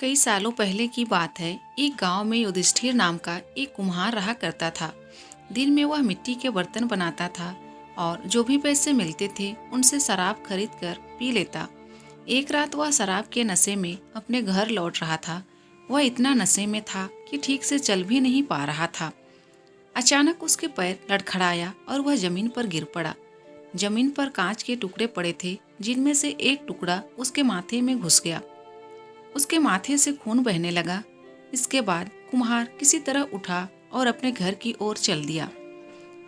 कई सालों पहले की बात है। एक गांव में युधिष्ठिर नाम का एक कुम्हार रहा करता था। दिन में वह मिट्टी के बर्तन बनाता था और जो भी पैसे मिलते थे उनसे शराब खरीद कर पी लेता। एक रात वह शराब के नशे में अपने घर लौट रहा था। वह इतना नशे में था कि ठीक से चल भी नहीं पा रहा था। अचानक उसके पैर लड़खड़ाया और वह जमीन पर गिर पड़ा। जमीन पर कांच के टुकड़े पड़े थे, जिनमें से एक टुकड़ा उसके माथे में घुस गया। उसके माथे से खून बहने लगा। इसके बाद कुम्हार किसी तरह उठा और अपने घर की ओर चल दिया।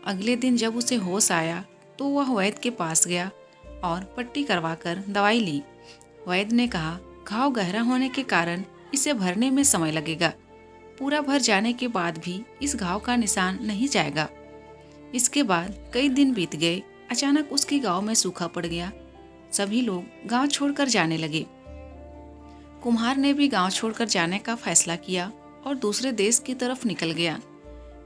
अगले दिन जब उसे होश आया तो वह वैद्य के पास गया और पट्टी करवाकर दवाई ली। वैद्य ने कहा, घाव गहरा होने के कारण इसे भरने में समय लगेगा। पूरा भर जाने के बाद भी इस घाव का निशान नहीं जाएगा। इसके बाद कई दिन बीत गए। अचानक उसके गांव में सूखा पड़ गया। सभी लोग गांव छोड़कर जाने लगे। कुम्हार ने भी गांव छोड़कर जाने का फैसला किया और दूसरे देश की तरफ निकल गया।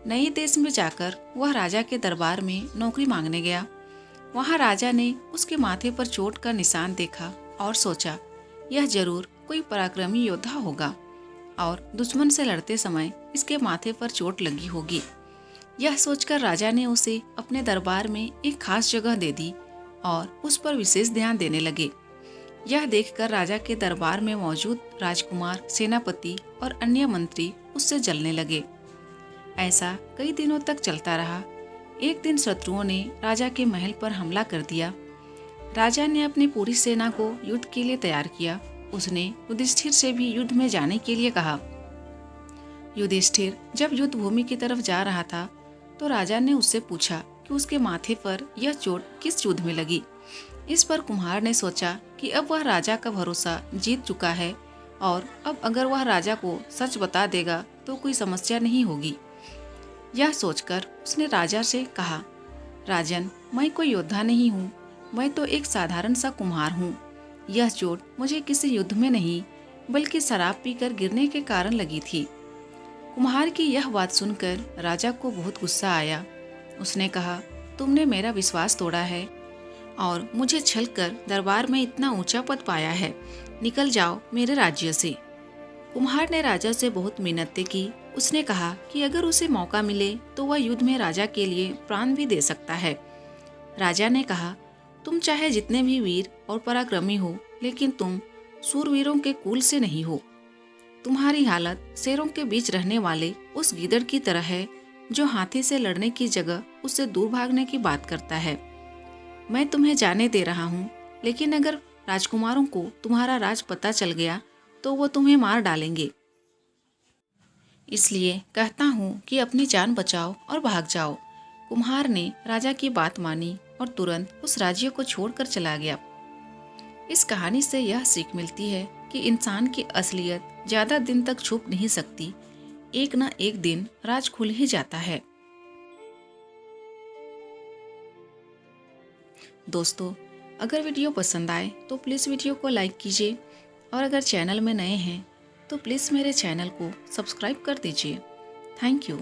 नए देश में जाकर वह राजा के दरबार में नौकरी मांगने गया। वहां राजा ने उसके माथे पर चोट का निशान देखा और सोचा, यह जरूर कोई पराक्रमी योद्धा होगा और दुश्मन से लड़ते समय इसके माथे पर चोट लगी होगी। यह सोचकर राजा ने उसे अपने दरबार में एक खास जगह दे दी और उस पर विशेष ध्यान देने लगे। यह देखकर राजा के दरबार में मौजूद राजकुमार, सेनापति और अन्य मंत्री उससे जलने लगे। ऐसा कई दिनों तक चलता रहा। एक दिन शत्रुओं ने राजा के महल पर हमला कर दिया। राजा ने अपनी पूरी सेना को युद्ध के लिए तैयार किया। उसने युधिष्ठिर से भी युद्ध में जाने के लिए कहा। युधिष्ठिर जब युद्ध भूमि की तरफ जा रहा था तो राजा ने उससे पूछा कि उसके माथे पर यह चोट किस युद्ध में लगी। इस पर कुम्हार ने सोचा कि अब वह राजा का भरोसा जीत चुका है और अब अगर वह राजा को सच बता देगा तो कोई समस्या नहीं होगी। यह सोचकर उसने राजा से कहा, राजन, मैं कोई योद्धा नहीं हूँ, मैं तो एक साधारण सा कुम्हार हूँ। यह चोट मुझे किसी युद्ध में नहीं बल्कि शराब पीकर गिरने के कारण लगी थी। कुम्हार की यह बात सुनकर राजा को बहुत गुस्सा आया। उसने कहा, तुमने मेरा विश्वास तोड़ा है और मुझे छल कर दरबार में इतना ऊंचा पद पाया है। निकल जाओ मेरे राज्य से। कुम्हार ने राजा से बहुत मिन्नतें की। उसने कहा कि अगर उसे मौका मिले तो वह युद्ध में राजा के लिए प्राण भी दे सकता है। राजा ने कहा, तुम चाहे जितने भी वीर और पराक्रमी हो, लेकिन तुम शूरवीरों के कुल से नहीं हो। तुम्हारी हालत शेरों के बीच रहने वाले उस गीदड़ की तरह है जो हाथी से लड़ने की जगह उससे दूर भागने की बात करता है। मैं तुम्हें जाने दे रहा हूँ, लेकिन अगर राजकुमारों को तुम्हारा राज पता चल गया तो वो तुम्हें मार डालेंगे। इसलिए कहता हूँ कि अपनी जान बचाओ और भाग जाओ। कुम्हार ने राजा की बात मानी और तुरंत उस राज्य को छोड़कर चला गया। इस कहानी से यह सीख मिलती है कि इंसान की असलियत ज्यादा दिन तक छुप नहीं सकती। एक न एक दिन राज खुल ही जाता है। दोस्तों, अगर वीडियो पसंद आए तो प्लीज़ वीडियो को लाइक कीजिए और अगर चैनल में नए हैं तो प्लीज़ मेरे चैनल को सब्सक्राइब कर दीजिए। Thank you.